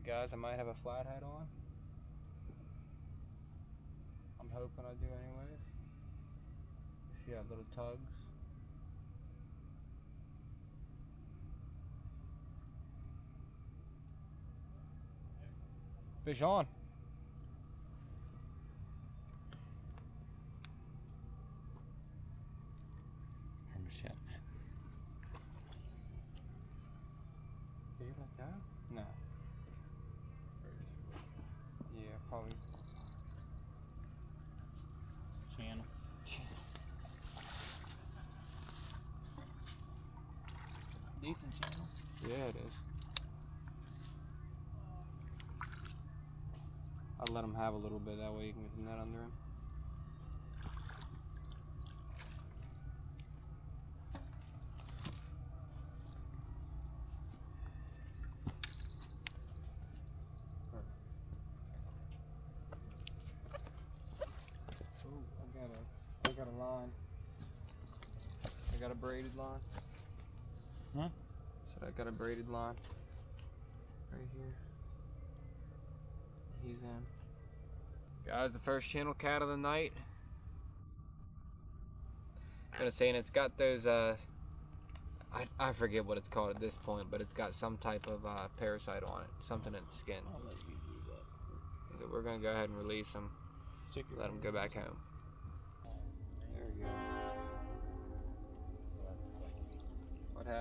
guys, I might have a flathead on. I'm hoping I do anyways. You see how little tugs. Fish on. Let me see it. Did you let go? No. Yeah, probably. Channel. Decent channel. Yeah, it is. I'll let him have a little bit, that way you can get the net under him. Oh, I got a line. I got a braided line. Huh? So I got a braided line right here. He's in. Guys, the first channel cat of the night. I'm gonna say, and it's got those I forget what it's called at this point, but it's got some type of parasite on it, something in its skin. I'll let you do that. So we're gonna go ahead and release him. Let him go back home. There he goes. What happened?